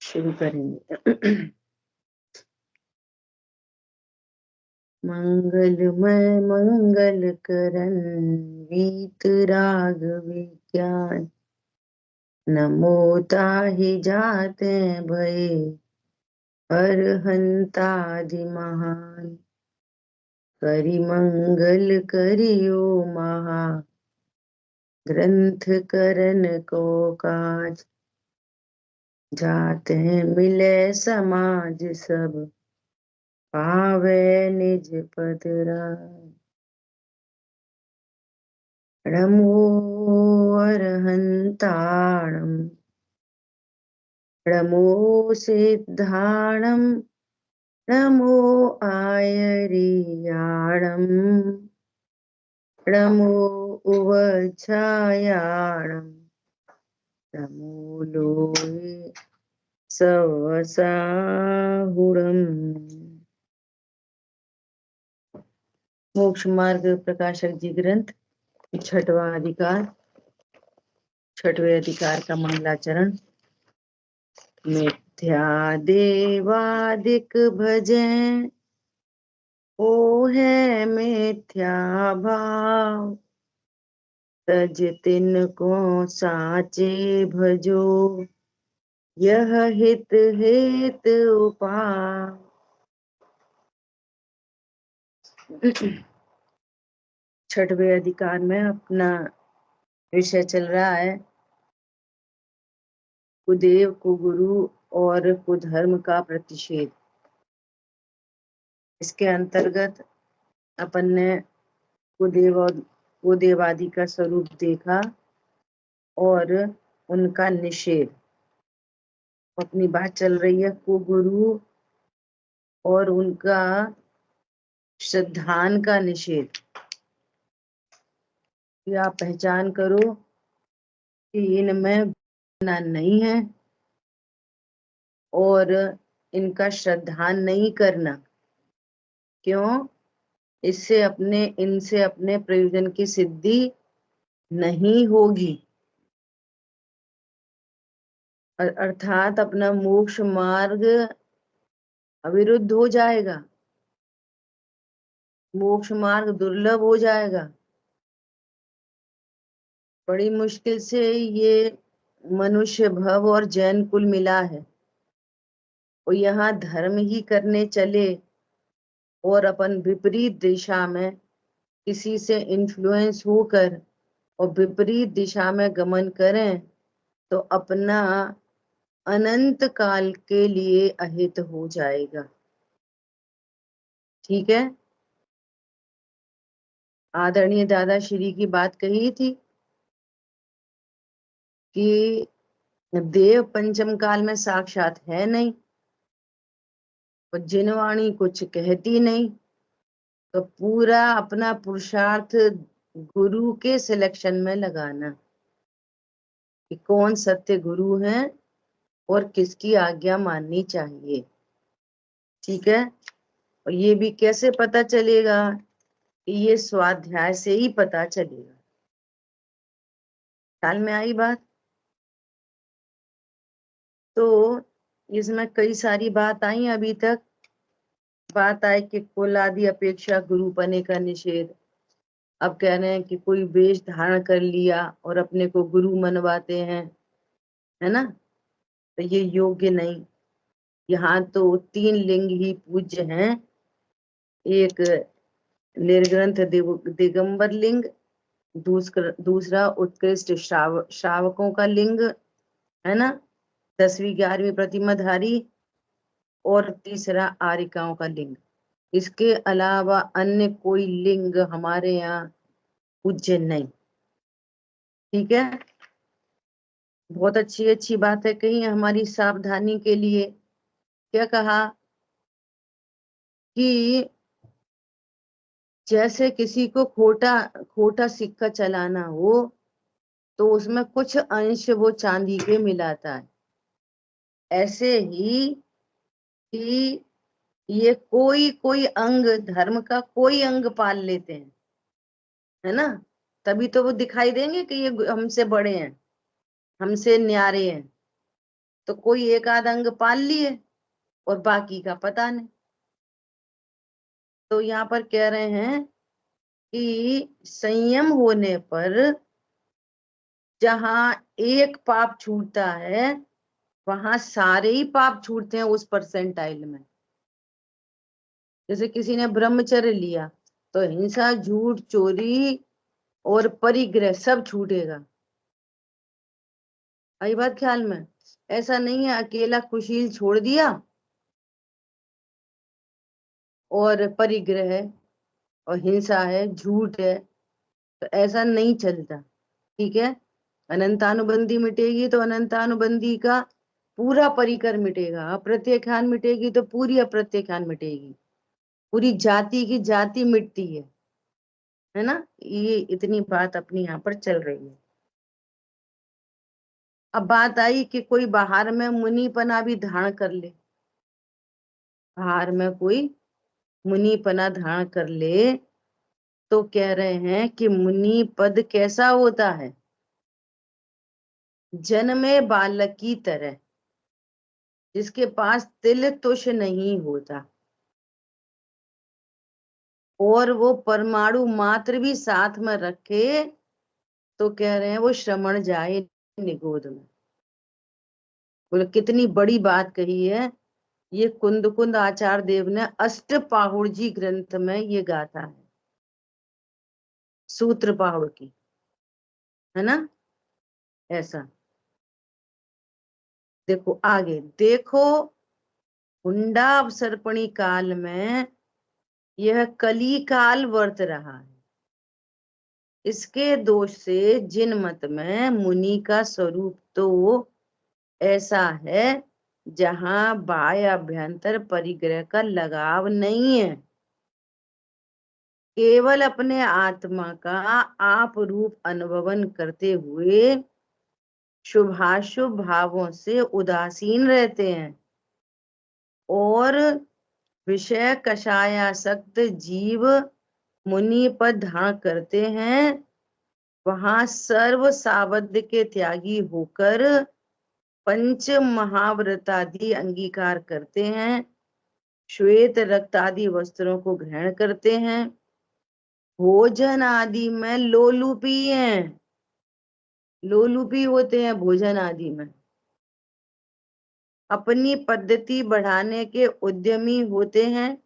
शुरू करेंगे। मंगलमय मंगल करन वीतराग विज्ञान, नमो ताहि जाते भय अरहंतादि महान। करि मंगल करियो महा ग्रंथ करन को काज, जाते मिले समाज सब पावे निज पद राज। नमो अरहंताणं नमो सिद्धाणं नमो आयर्याणं नमो उवच्छायाणं नमो लोये सवसाहुणम्। मोक्ष मार्ग प्रकाशक जी ग्रंथ, छठवां अधिकार, छठवें अधिकार का मंगलाचरण। मिथ्या देवादिक भजे ओ है मिथ्या भाव, तज तिनको साचे भजो यह हित हेत उपाय। छठवें अधिकार में अपना विषय चल रहा है कुदेव, कुगुरु और कुधर्म का प्रतिषेध। इसके अंतर्गत अपन ने कुदेव और कुदेवादि का स्वरूप देखा और उनका निषेध। अपनी बात चल रही है कुगुरु और उनका श्रद्धान का निषेध। कि आप पहचान करो कि इनमें गुण नहीं है और इनका श्रद्धान नहीं करना। क्यों? इनसे अपने प्रयोजन की सिद्धि नहीं होगी, अर्थात अपना मोक्ष मार्ग अविरुद्ध हो जाएगा, मोक्ष मार्ग दुर्लभ हो जाएगा। बड़ी मुश्किल से ये मनुष्य भव और जैन कुल मिला है और यहाँ धर्म ही करने चले और अपन विपरीत दिशा में किसी से इन्फ्लुएंस होकर और विपरीत दिशा में गमन करें तो अपना अनंत काल के लिए अहित हो जाएगा। ठीक है, आदरणीय दादा श्री की बात कही थी कि देव पंचम काल में साक्षात है नहीं और जिनवाणी कुछ कहती नहीं, तो पूरा अपना पुरुषार्थ गुरु के सिलेक्शन में लगाना कि कौन सत्य गुरु है और किसकी आज्ञा माननी चाहिए। ठीक है, और ये भी कैसे पता चलेगा? ये स्वाध्याय से ही पता चलेगा। ख्याल में आई बात? तो इसमें कई सारी बात आई अभी तक। बात आई कि कुल आदि अपेक्षा गुरु पने का निषेध। अब कह रहे हैं कि कोई वेश धारण कर लिया और अपने को गुरु मनवाते हैं, है ना, तो ये योग्य नहीं। यहाँ तो 3 लिंग ही पूज्य हैं। एक निर्ग्रंथ दिगंबर लिंग, दूसरा उत्कृष्ट श्रावकों का लिंग, है ना, 10वीं 11वीं प्रतिमाधारी, और तीसरा आरिकाओं का लिंग। इसके अलावा अन्य कोई लिंग हमारे यहाँ पूज्य नहीं। ठीक है, बहुत अच्छी अच्छी बात है कही हमारी सावधानी के लिए। क्या कहा कि जैसे किसी को खोटा खोटा सिक्का चलाना हो तो उसमें कुछ अंश वो चांदी के मिलाता है, ऐसे ही कि ये कोई कोई अंग धर्म का कोई अंग पाल लेते हैं, है ना, तभी तो वो दिखाई देंगे कि ये हमसे बड़े हैं, हमसे न्यारे हैं। तो कोई एक आध अंग पाल लिए और बाकी का पता नहीं। तो यहाँ पर कह रहे हैं कि संयम होने पर जहां एक पाप छूटता है वहां सारे ही पाप छूटते हैं उस परसेंटाइल में। जैसे किसी ने ब्रह्मचर्य लिया तो हिंसा, झूठ, चोरी और परिग्रह सब छूटेगा। आई बात ख्याल में? ऐसा नहीं है अकेला कुशील छोड़ दिया और परिग्रह है और हिंसा है, झूठ है, तो ऐसा नहीं चलता। ठीक है, अनंतानुबंधी मिटेगी तो अनंतानुबंधी का पूरा परिकर मिटेगा, अप्रत्यख्यान मिटेगी तो पूरी अप्रत्यख्यान मिटेगी, पूरी जाति की जाति मिटती है ना। ये इतनी बात अपनी यहाँ पर चल रही है। अब बात आई कि कोई बाहर में मुनिपना भी धारण कर ले, बाहर में कोई मुनिपना धारण कर ले, तो कह रहे हैं कि मुनि पद कैसा होता है? जन्मे बालक की तरह, जिसके पास तिल तुष नहीं होता और वो परमाणु मात्र भी साथ में रखे, तो कह रहे हैं वो श्रमण जाए निगोद में। बोले कितनी बड़ी बात कही है। ये कुंद कुंद आचार्य देव ने अष्टपाहुड़ जी ग्रंथ में ये गाथा है, सूत्र पाहुड़ की, है ना। ऐसा देखो आगे देखो, हुंडा अवसर्पणी काल में यह कली काल वर्त रहा है। इसके दोष से जिन मत में मुनि का स्वरूप तो ऐसा है जहां बाह्य अभ्यंतर परिग्रह का लगाव नहीं है, केवल अपने आत्मा का आप रूप अनुभवन करते हुए शुभाशुभ भावों से उदासीन रहते हैं और विषय कषायासक्त जीव मुनि पद धारण करते हैं, वहां सर्व सावध के त्यागी होकर पंच महाव्रतादि अंगीकार करते हैं, श्वेत रक्त आदि वस्त्रों को ग्रहण करते हैं, भोजन आदि में लोलुपी हैं, लोलुपी होते हैं भोजन आदि में, अपनी पद्धति बढ़ाने के उद्यमी होते हैं,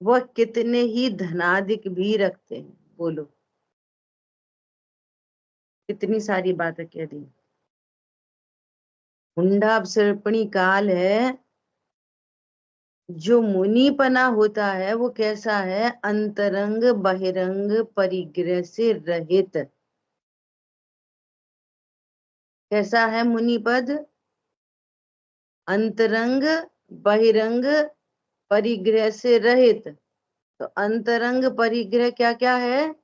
वह कितने ही धनाधिक भी रखते हैं। बोलो कितनी सारी बातें कह दी। हुंडा अवसर्पणी काल है, जो मुनिपना होता है वो कैसा है? अंतरंग बहिरंग परिग्रह से रहित। कैसा है मुनिपद? अंतरंग बहिरंग परिग्रह से रहित। तो अंतरंग परिग्रह क्या क्या है?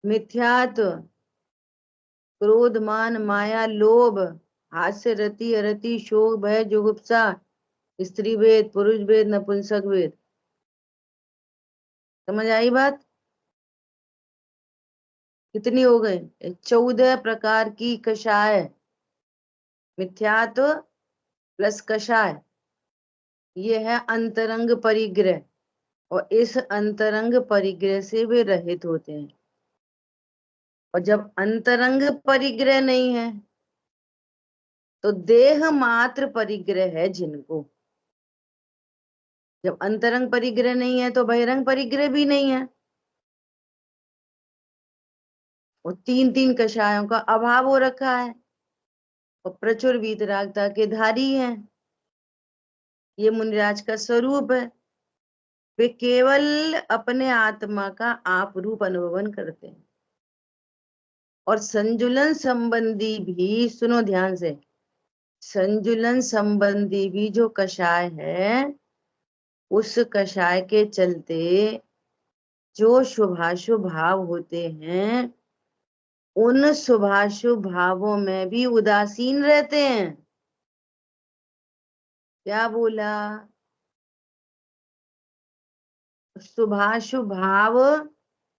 मिथ्यात्व, क्रोध, मान, माया, लोभ, हास्य, रति, अरति, शोक, भय, जुगुप्सा, स्त्री भेद, पुरुष भेद, नपुंसक भेद। समझ आई बात? कितनी हो गई? 14 प्रकार की कषाय, मिथ्यात्व प्लस कषाय, ये है अंतरंग परिग्रह, और इस अंतरंग परिग्रह से वे रहित होते हैं। और जब अंतरंग परिग्रह नहीं है तो देह मात्र परिग्रह है जिनको, जब अंतरंग परिग्रह नहीं है तो बहिरंग परिग्रह भी नहीं है, और तीन तीन कषायों का अभाव हो रखा है और प्रचुर वीतरागता के धारी हैं। ये मुनिराज का स्वरूप है। वे केवल अपने आत्मा का आप रूप अनुभवन करते हैं और संजुलन संबंधी भी, सुनो ध्यान से, संजुलन संबंधी भी जो कषाय है उस कषाय के चलते जो शुभाशुभ भाव होते हैं उन शुभाशुभ भावों में भी उदासीन रहते हैं। क्या बोला? शुभाशुभ भाव,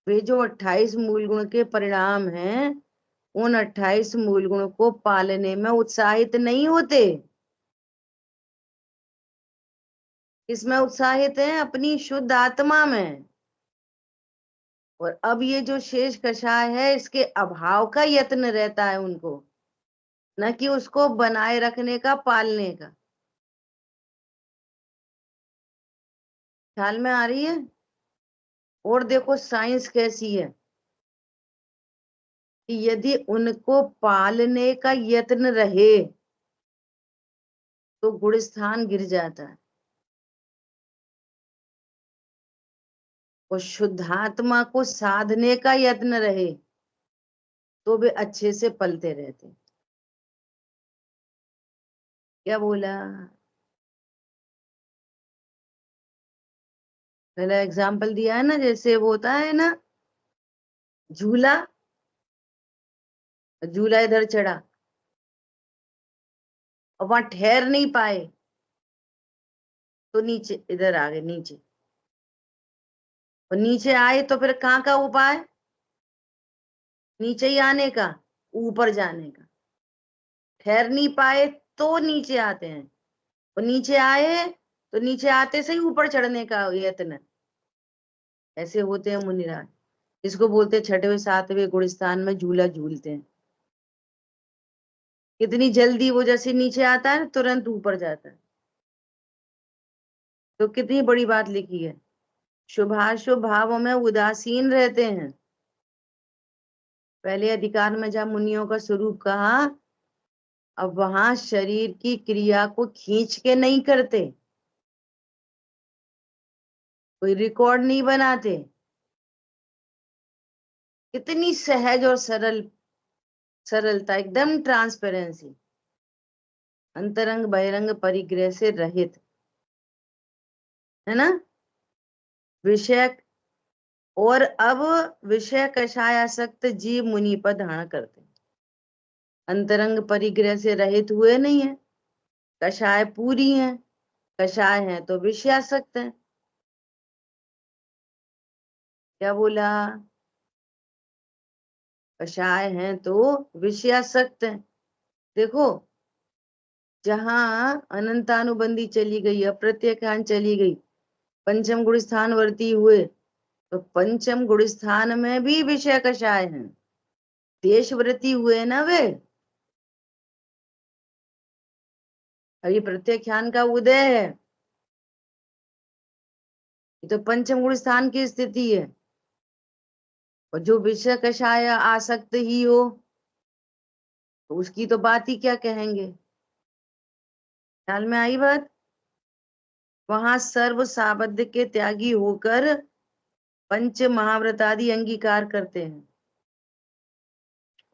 वे जो 28 मूल गुण के परिणाम हैं उन 28 मूल गुण को पालने में उत्साहित नहीं होते। किसमें उत्साहित हैं? अपनी शुद्ध आत्मा में। और अब ये जो शेष कषाय है, इसके अभाव का यत्न रहता है उनको, न कि उसको बनाए रखने का, पालने का। ख्याल में आ रही है? और देखो साइंस कैसी है कि यदि उनको पालने का यत्न रहे तो गुण स्थान गिर जाता है, और शुद्धात्मा को साधने का यत्न रहे तो वे अच्छे से पलते रहते। क्या बोला? पहला एग्जाम्पल दिया है ना, जैसे वो होता है ना झूला, झूला इधर चढ़ा और वहां ठहर नहीं पाए तो नीचे, इधर आ गए नीचे, और नीचे आए तो फिर कहाँ का उपाय? नीचे ही आने का, ऊपर जाने का। ठहर नहीं पाए तो नीचे आते हैं, और नीचे आए तो नीचे आते से ही ऊपर चढ़ने का यत्न। ऐसे होते हैं मुनिराज, इसको बोलते हैं छठवें सातवें गुण स्थान में झूला झूलते हैं। कितनी जल्दी वो जैसे नीचे आता है तुरंत ऊपर जाता है। तो कितनी बड़ी बात लिखी है, शुभाशुभ भावों में उदासीन रहते हैं। पहले अधिकार में जहाँ मुनियों का स्वरूप कहा, अब वहां शरीर की क्रिया को खींच के नहीं करते, कोई रिकॉर्ड नहीं बनाते। कितनी सहज और सरलता, एकदम ट्रांसपेरेंसी, अंतरंग बहिरंग परिग्रह से रहित, है ना? विषय, और अब विषय कषायासक्त जीव मुनि पर धारण करते, अंतरंग परिग्रह से रहित हुए नहीं है, कषाय पूरी है, कषाय है तो विषयासक्त है। क्या बोला? कषाय है तो विषयासक्त है। देखो, जहां अनंतानुबंधी चली गई, अप्रत्यक्षान चली गई, पंचम गुण स्थान वर्ती हुए, तो पंचम गुण स्थान में भी विषय कषाय है, देशवृत्ति हुए ना वे। अभी प्रत्यक्षान का उदय है, ये तो पंचम गुण स्थान की स्थिति है। और जो विषय कषाय आसक्त ही हो तो उसकी तो बात ही क्या कहेंगे। ख्याल में आई बात? वहां सर्व साबद्ध के त्यागी होकर पंच महाव्रत आदि अंगीकार करते हैं,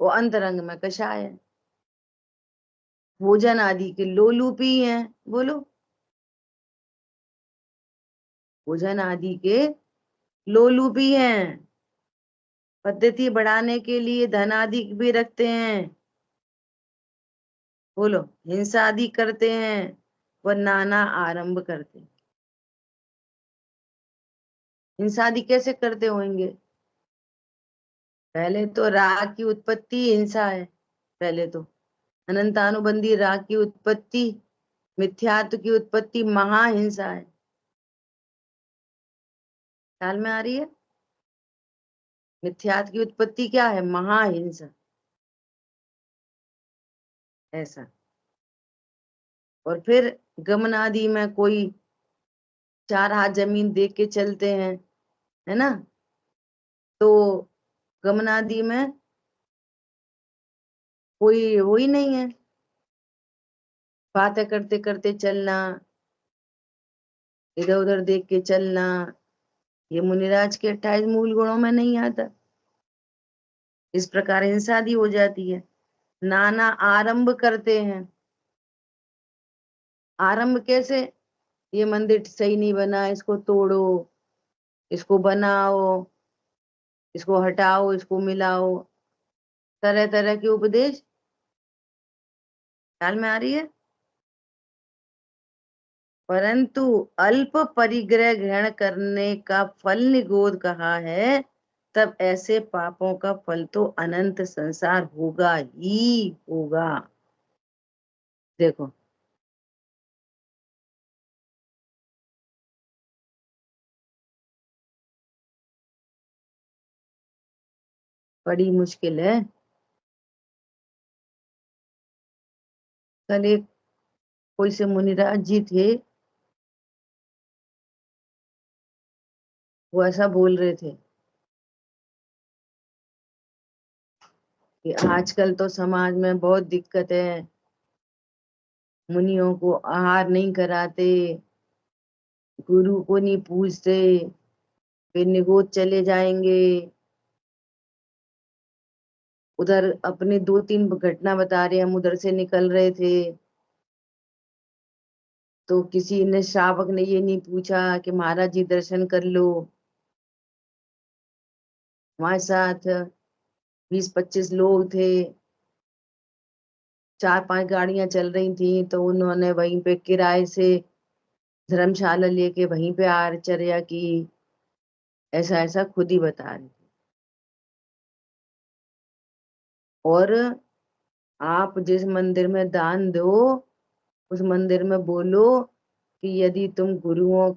वो अंतरंग में कषाय है, भोजन आदि के लोलुपी हैं। बोलो, भोजन आदि के लोलुपी हैं, पद्धति बढ़ाने के लिए धन आदि भी रखते हैं। बोलो, हिंसा आदि करते हैं, वह नाना आरंभ करते हैं। हिंसा आदि कैसे करते होंगे? पहले तो राग की उत्पत्ति हिंसा है, पहले तो अनंतानुबंधी राग की उत्पत्ति, मिथ्यात्व की उत्पत्ति महाहिंसा है। ख्याल में आ रही है? मिथ्यात्व की उत्पत्ति क्या है? महाहिंसा, ऐसा। और फिर गमन आदि में कोई 4 हाथ जमीन देख के चलते हैं, है ना? तो गमन आदि में कोई वो ही नहीं है, बातें करते करते चलना, इधर उधर देख के चलना, ये मुनिराज के 28 मूल गुणों में नहीं आता। इस प्रकार हिंसा आदि हो जाती है। नाना आरंभ करते हैं। आरंभ कैसे? ये मंदिर सही नहीं बना, इसको तोड़ो, इसको बनाओ, इसको हटाओ, इसको मिलाओ, तरह तरह के उपदेश। ख्याल में आ रही है? परंतु अल्प परिग्रह ग्रहण करने का फल निगोद कहा है, तब ऐसे पापों का फल तो अनंत संसार होगा ही होगा। देखो, बड़ी मुश्किल है। कल एक कोई से मुनिराज जी थे, वो ऐसा बोल रहे थे कि आजकल तो समाज में बहुत दिक्कत है, मुनियों को आहार नहीं कराते, गुरु को नहीं पूजते, वे निगोद चले जाएंगे। उधर अपने 2-3 घटना बता रहे, हम उधर से निकल रहे थे तो किसी ने, श्रावक ने ये नहीं पूछा कि महाराज जी दर्शन कर लो। हमारे साथ 20-25 लोग थे, 4-5 गाड़ियां चल रही थी, तो उन्होंने वहीं पे किराए से धर्मशाला लेके वहीं पे आहारचर्या की। ऐसा ऐसा खुद ही बता रहे थे। और आप जिस मंदिर में दान दो, उस मंदिर में बोलो कि यदि तुम गुरुओं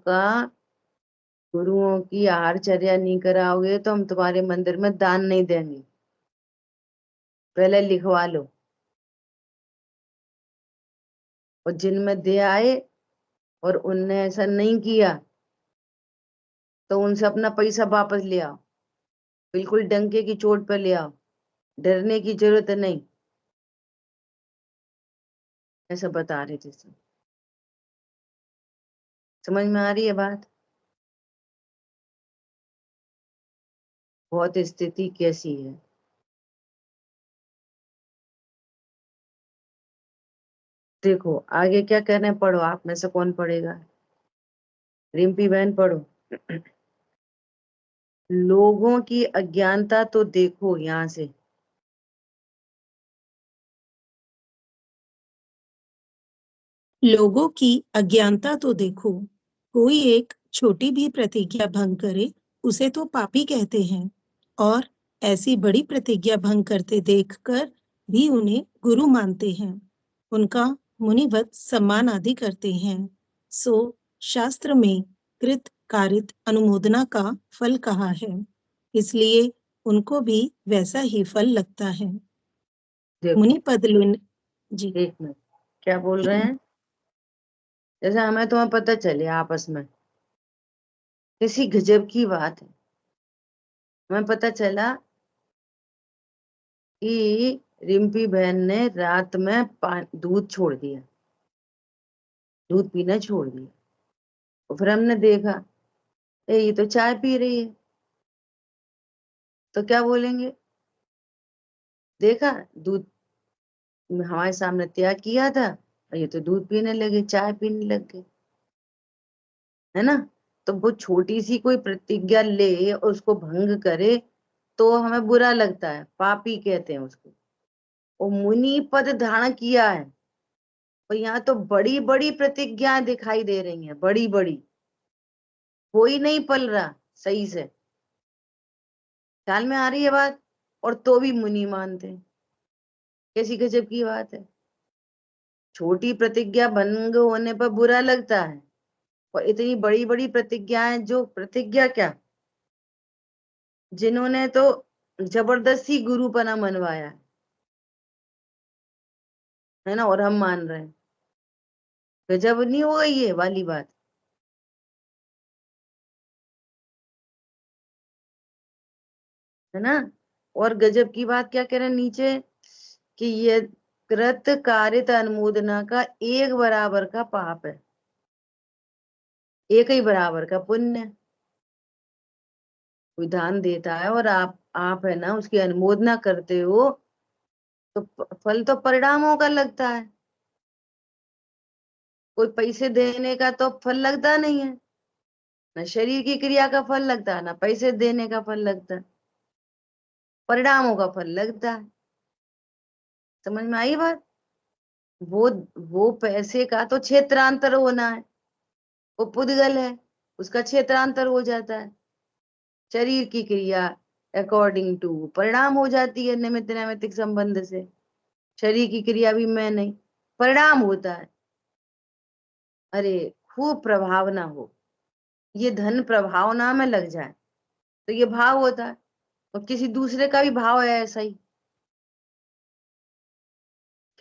की आहारचर्या नहीं कराओगे तो हम तुम्हारे मंदिर में दान नहीं देंगे, पहले लिखवा लो। और जिनमें दे आए और उनने ऐसा नहीं किया तो उनसे अपना पैसा वापस ले आओ, बिल्कुल डंके की चोट पर ले आओ, डरने की जरूरत नहीं। ऐसा बता रहे थे सब। समझ में आ रही है बात? बहुत स्थिति कैसी है। देखो आगे क्या कहना है, पढ़ो। आप में से कौन पढ़ेगा? रिम्पी बहन पढ़ो। लोगों की अज्ञानता तो देखो यहाँ से। लोगों की अज्ञानता तो देखो, कोई एक छोटी भी प्रतिज्ञा भंग करे उसे तो पापी कहते हैं, और ऐसी बड़ी प्रतिज्ञा भंग करते देखकर भी उन्हें गुरु मानते हैं, उनका मुनिवत सम्मान आदि करते हैं। सो शास्त्र में कृत कारित अनुमोदना का फल कहा है, इसलिए उनको भी वैसा ही फल लगता है। देखो मुनि पद लेने जी एक मिनट, क्या बोल रहे हैं? जैसे हमें तुम्हें पता चले आपस में किसी गजब की बात है। हमें पता चला कि रिम्पी बहन ने रात में दूध छोड़ दिया, दूध पीना छोड़ दिया। और फिर हमने देखा ये तो चाय पी रही है, तो क्या बोलेंगे? देखा, दूध हमारे सामने त्याग किया था और ये तो दूध पीने लगे, चाय पीने लग गए, है ना? तो वो छोटी सी कोई प्रतिज्ञा ले और उसको भंग करे तो हमें बुरा लगता है, पापी कहते हैं उसको। और मुनि पद धारण किया है, और यहाँ तो बड़ी बड़ी प्रतिज्ञाएं दिखाई दे रही हैं, बड़ी बड़ी। कोई नहीं पल रहा सही से। ख्याल में आ रही है बात? और तो भी मुनि मानते हैं। कैसी गजब की बात है। छोटी प्रतिज्ञा भंग होने पर बुरा लगता है, और इतनी बड़ी बड़ी प्रतिज्ञाएं, जो प्रतिज्ञा क्या, जिन्होंने तो जबरदस्ती गुरुपना मनवाया है ना, और हम मान रहे हैं। गजब नहीं हो गई ये वाली बात? है ना? और गजब की बात क्या कह रहे हैं नीचे, कि ये कृत कारित अनुमोदना का एक बराबर का पाप है, एक ही बराबर का पुण्य है। कोई दान देता है और आप है ना उसकी अनुमोदना करते हो, तो फल तो परिणामों का लगता है। कोई पैसे देने का तो फल लगता नहीं है, ना शरीर की क्रिया का फल लगता है, ना पैसे देने का फल लगता है, परिणामों का फल लगता है। समझ में आई बात? वो वो पैसे का तो क्षेत्रांतर होना है, वो पुद्गल है, उसका क्षेत्रांतर हो जाता है। शरीर की क्रिया अकॉर्डिंग टू परिणाम हो जाती है, निमित्त नैमित्तिक संबंध से। शरीर की क्रिया भी मैं नहीं, परिणाम होता है। अरे खूब प्रभावना हो, ये धन प्रभावना में लग जाए तो ये भाव होता है। और किसी दूसरे का भी भाव है ऐसा ही।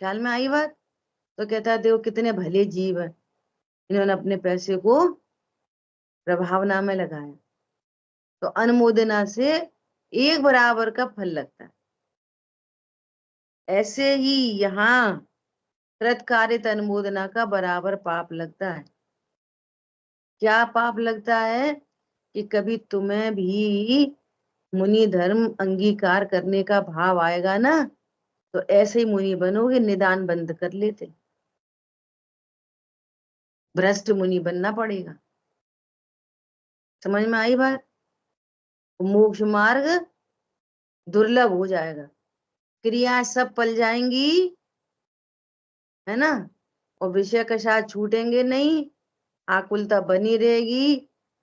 ख्याल में आई बात? तो कहता है देखो कितने भले जीव है, इन्होंने अपने पैसे को प्रभावना में लगाया, तो अनुमोदना से एक बराबर का फल लगता है। ऐसे ही यहाँ कृतकार्यत अनुमोदना का बराबर पाप लगता है। क्या पाप लगता है? कि कभी तुम्हें भी मुनि धर्म अंगीकार करने का भाव आएगा ना, तो ऐसे ही मुनि बनोगे, निदान बंद कर लेते, भ्रष्ट मुनि बनना पड़ेगा। समझ में आई बात? मोक्ष मार्ग दुर्लभ हो जाएगा, क्रियाएं सब पल जाएंगी, है ना, और विषय के साथ छूटेंगे नहीं, आकुलता बनी रहेगी,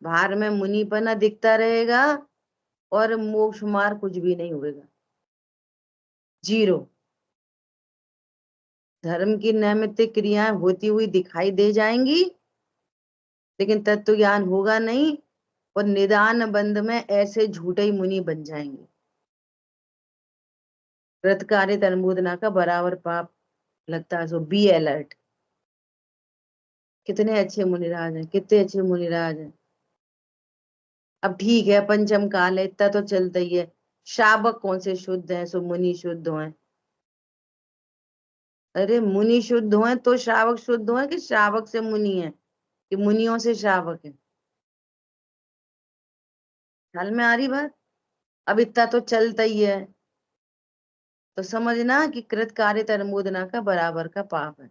भार में मुनिपना दिखता रहेगा, और मोक्ष मार्ग कुछ भी नहीं होगा, जीरो। धर्म की नैमित्तिक क्रियाएं होती हुई दिखाई दे जाएंगी, लेकिन तत्व ज्ञान होगा नहीं, और निदान बंध में ऐसे झूठे ही मुनि बन जाएंगे। कृतकार्यत अनुमोदना का बराबर पाप लगता है। सो बी अलर्ट। कितने अच्छे मुनिराज हैं, कितने अच्छे मुनिराज हैं। अब ठीक है, पंचम काल है, इतना तो चलता ही है। शावक कौन से शुद्ध हैं? सो मुनि शुद्ध हैं। अरे मुनि शुद्ध हैं तो श्रावक शुद्ध हैं, कि श्रावक से मुनि है, कि मुनियों से श्रावक है? ख्याल में आ रही बात? अब इतना तो चलता ही है, तो समझना कि कृत कार्य अनुमोदना का बराबर का पाप है,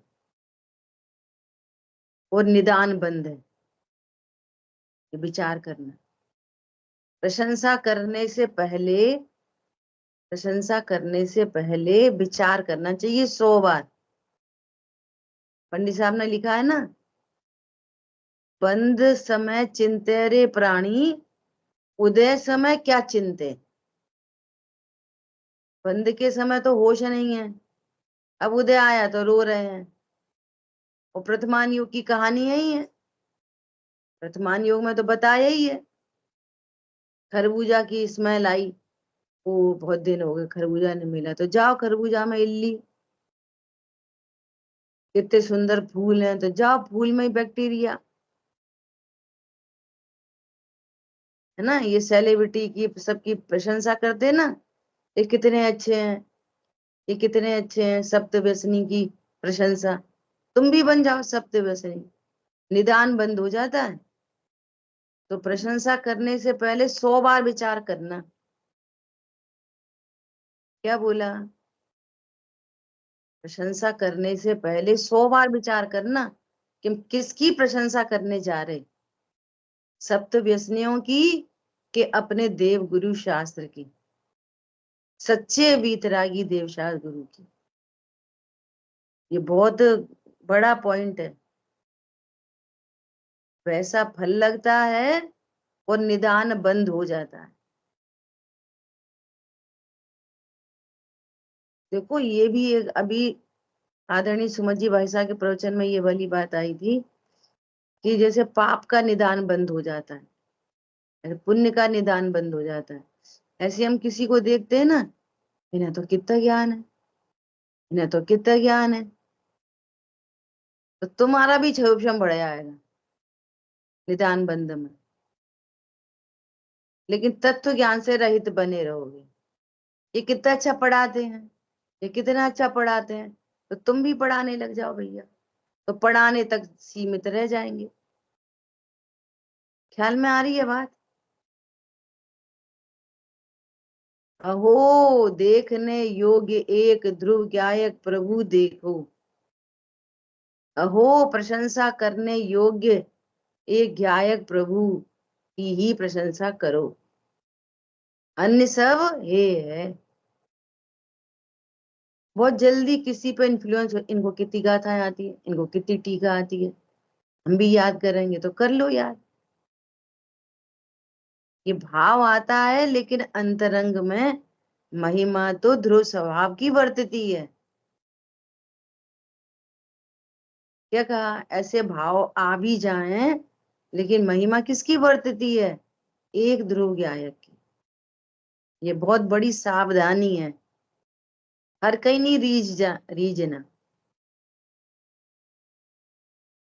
और निदान बंद है। ये विचार करना। प्रशंसा करने से पहले, प्रशंसा करने से पहले विचार करना चाहिए 100 बार। पंडित साहब ने लिखा है ना, बंद समय चिंते रे प्राणी, उदय समय क्या चिंते। बंद के समय तो होश नहीं है, अब उदय आया तो रो रहे हैं। और वर्तमान युग की कहानी यही है। वर्तमान युग में तो बताया ही है, खरबूजा की स्मेल आई, वो बहुत दिन हो गए खरबूजा नहीं मिला, तो जाओ खरबूजा में इल्ली। कितने सुंदर फूल हैं, तो जाओ फूल में ही बैक्टीरिया, है ना। ये सेलिब्रिटी की सबकी प्रशंसा करते हैं ना, ये कितने अच्छे हैं, ये कितने अच्छे हैं, सप्त व्यसनी की प्रशंसा। तुम भी बन जाओ सप्त व्यसनी, निदान बंद हो जाता है। तो प्रशंसा करने से पहले 100 बार विचार करना। क्या बोला? प्रशंसा करने से पहले 100 बार विचार करना कि हम किसकी प्रशंसा करने जा रहे। सप्त व्यसनियों की, कि अपने देव गुरु शास्त्र की, सच्चे वीतरागी देव शास्त्र गुरु की। ये बहुत बड़ा पॉइंट है। वैसा फल लगता है और निदान बंद हो जाता है। देखो ये भी एक अभी आदरणीय सुमन जी भाई साहब के प्रवचन में ये वाली बात आई थी, कि जैसे पाप का निदान बंद हो जाता है, ऐसे पुण्य का निदान बंद हो जाता है। ऐसे हम किसी को देखते हैं ना, इन्हें तो कितना ज्ञान है, इन्हें तो कितना ज्ञान है, तो तुम्हारा भी क्षोभम बढ़ जाएगा निदान बंद में। लेकिन तत्व ज्ञान से रहित बने रहोगे। ये कितना अच्छा पढ़ाते हैं, ये कितना अच्छा पढ़ाते हैं, तो तुम भी पढ़ाने लग जाओ भैया, तो पढ़ाने तक सीमित रह जाएंगे। ख्याल में आ रही है बात? अहो देखने योग्य एक ध्रुव गायक प्रभु देखो। अहो प्रशंसा करने योग्य एक गायक प्रभु की ही प्रशंसा करो, अन्य सब हे है। बहुत जल्दी किसी पे इन्फ्लुएंस, इनको कितनी गाथाएं आती है, इनको कितनी टीका आती है, हम भी याद करेंगे तो कर लो याद। ये भाव आता है, लेकिन अंतरंग में महिमा तो ध्रुव स्वभाव की वर्तती है। क्या कहा? ऐसे भाव आ भी जाएं, लेकिन महिमा किसकी वर्तती है? एक ध्रुव गायक की। ये बहुत बड़ी सावधानी है। हर कहीं नहीं रीझना।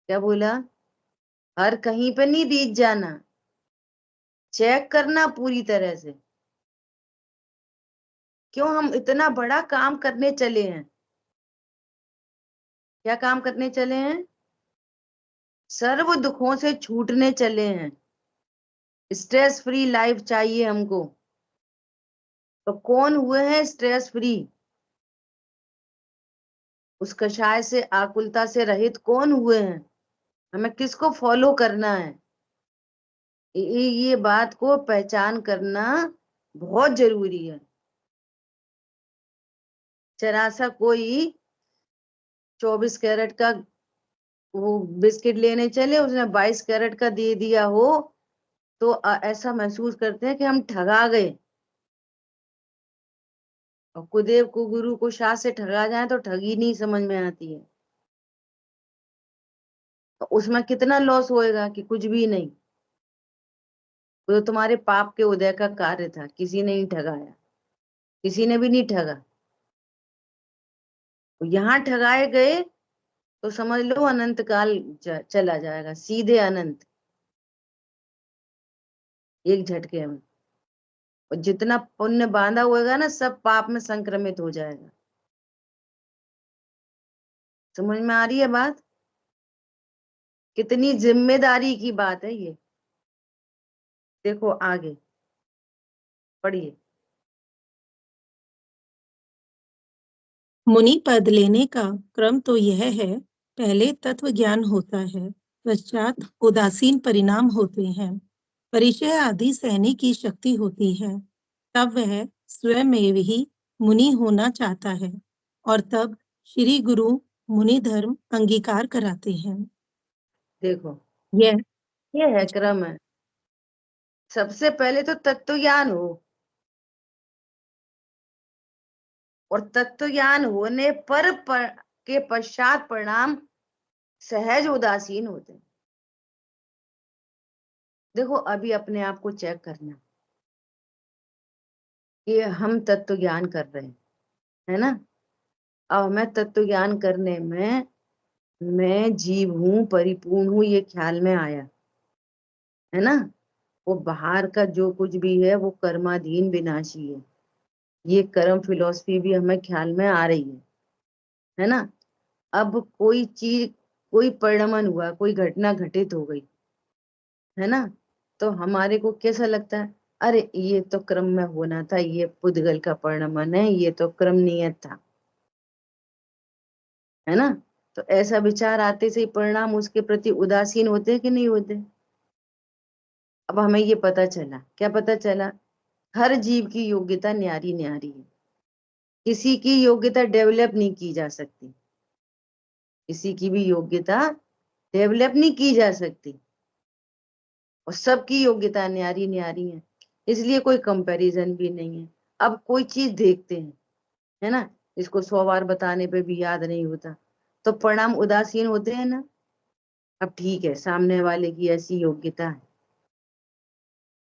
क्या बोला? हर कहीं पे नहीं रीझ जाना, चेक करना पूरी तरह से। क्यों? हम इतना बड़ा काम करने चले हैं। क्या काम करने चले हैं? सर्व दुखों से छूटने चले हैं। स्ट्रेस फ्री लाइफ चाहिए हमको। तो कौन हुए हैं स्ट्रेस फ्री? उस कषाय से, आकुलता से रहित कौन हुए हैं? हमें किसको फॉलो करना है? ये बात को पहचान करना बहुत जरूरी है। जरा सा कोई 24 कैरेट का वो बिस्किट लेने चले, उसने 22 कैरेट का दे दिया हो, तो ऐसा महसूस करते हैं कि हम ठगा गए। और कुदेव को गुरु को शाह से ठगा जाए तो ठगी नहीं समझ में आती है। तो उसमें कितना लॉस होएगा कि कुछ भी नहीं। वो तो तुम्हारे पाप के उदय का कार्य था, किसी ने नहीं ठगाया, किसी ने भी नहीं ठगा। यहाँ ठगाए गए तो समझ लो अनंत काल चला जाएगा, सीधे अनंत, एक झटके में। और जितना पुण्य बांधा होएगा ना, सब पाप में संक्रमित हो जाएगा। समझ में आ रही है बात? कितनी जिम्मेदारी की बात है ये। देखो आगे पढ़िए। मुनि पद लेने का क्रम तो यह है, पहले तत्व ज्ञान होता है, पश्चात उदासीन परिणाम होते हैं, परिचय आदि सहने की शक्ति होती है, तब वह स्वयं ही मुनि होना चाहता है और तब श्री गुरु मुनि धर्म अंगीकार कराते हैं। देखो यह ये है क्रम है। सबसे पहले तो तत्व ज्ञान हो, और तत्व ज्ञान होने पर के पश्चात परिणाम सहज उदासीन होते हैं। देखो अभी अपने आप को चेक करना कि हम तत्व ज्ञान कर रहे हैं, है ना? अब मैं तत्व ज्ञान करने में मैं जीव हूं, परिपूर्ण हूं, ये ख्याल में आया, है ना? वो बाहर का जो कुछ भी है वो कर्माधीन विनाशी है, ये कर्म फिलॉसफी भी हमें ख्याल में आ रही है ना? अब कोई चीज, कोई परिणमन हुआ, कोई घटना घटित हो गई, है ना? तो हमारे को कैसा लगता है? अरे ये तो क्रम में होना था, ये पुद्गल का परिणमन है, ये तो क्रम नियत था, है ना? तो ऐसा विचार आते से ही परिणाम उसके प्रति उदासीन होते हैं कि नहीं होते? अब हमें ये पता चला, क्या पता चला? हर जीव की योग्यता न्यारी न्यारी है, किसी की योग्यता डेवलप नहीं की जा सकती, किसी की भी योग्यता डेवलप नहीं की जा सकती, और सबकी योग्यता न्यारी न्यारी है, इसलिए कोई कंपैरिजन भी नहीं है। अब कोई चीज देखते हैं, है ना, इसको 100 बार बताने पे भी याद नहीं होता, तो परिणाम उदासीन होते हैं ना? अब ठीक है, सामने वाले की ऐसी योग्यता है,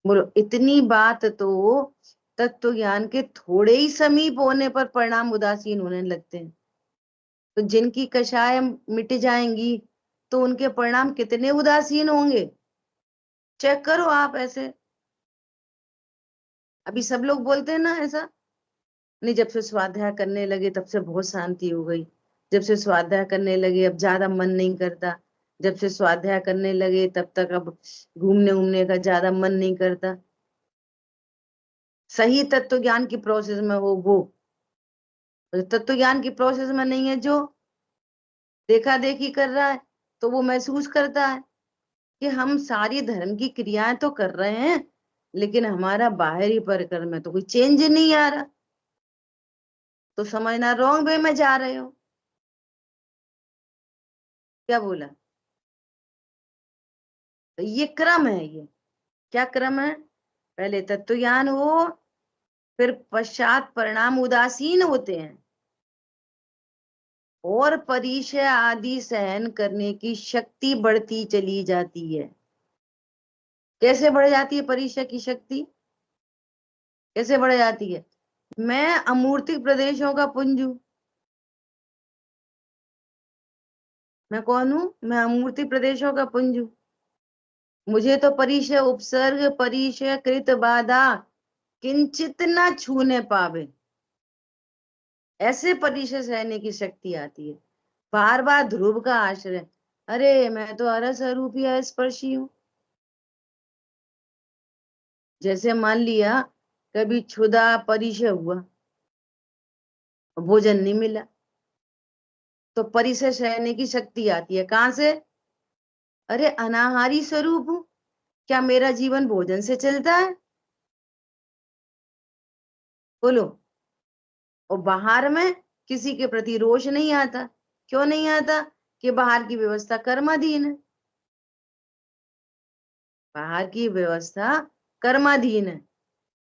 बोलो इतनी बात तो तत्व ज्ञान के थोड़े ही समीप होने पर परिणाम उदासीन होने लगते हैं। तो जिनकी कषाय मिट जाएंगी तो उनके परिणाम कितने उदासीन होंगे? चेक करो आप ऐसे। अभी सब लोग बोलते हैं ना ऐसा, नहीं जब से स्वाध्याय करने लगे तब से बहुत शांति हो गई, जब से स्वाध्याय करने लगे अब ज्यादा मन नहीं करता, जब से स्वाध्याय करने लगे तब तक अब घूमने घूमने का ज्यादा मन नहीं करता। सही तत्व ज्ञान की प्रोसेस में हो वो, तत्व ज्ञान की प्रोसेस में नहीं है जो देखा देखी कर रहा है, तो वो महसूस करता है कि हम सारी धर्म की क्रियाएं तो कर रहे हैं, लेकिन हमारा बाहरी परिकर में तो कोई चेंज नहीं आ रहा। तो समझना रॉन्ग वे में जा रहे हो। क्या बोला? तो ये क्रम है, ये क्या क्रम है? पहले तत्व ज्ञान हो, फिर पश्चात परिणाम उदासीन होते हैं, और परिचय आदि सहन करने की शक्ति बढ़ती चली जाती है। कैसे बढ़ जाती है परिचय की शक्ति? कैसे बढ़ जाती है? मैं अमूर्तिक प्रदेशों का पुंज हूं। मैं कौन हूं? मैं अमूर्तिक प्रदेशों का पुंज हूं। मुझे तो परिशय उपसर्ग परिशय कृत बाधा किंचित न छूने पावे, ऐसे परिशय सहने की शक्ति आती है। बार बार ध्रुव का आश्रय, अरे मैं तो अरस अरूपी अस्पर्शी हूं। जैसे मान लिया कभी क्षुधा परिशय हुआ, भोजन नहीं मिला, तो परिशय सहने की शक्ति आती है। कहां से? अरे अनाहारी स्वरूप हूं, क्या मेरा जीवन भोजन से चलता है? बोलो। और बाहर में किसी के प्रति रोष नहीं आता। क्यों नहीं आता? कि बाहर की व्यवस्था कर्माधीन है। बाहर की व्यवस्था कर्माधीन है।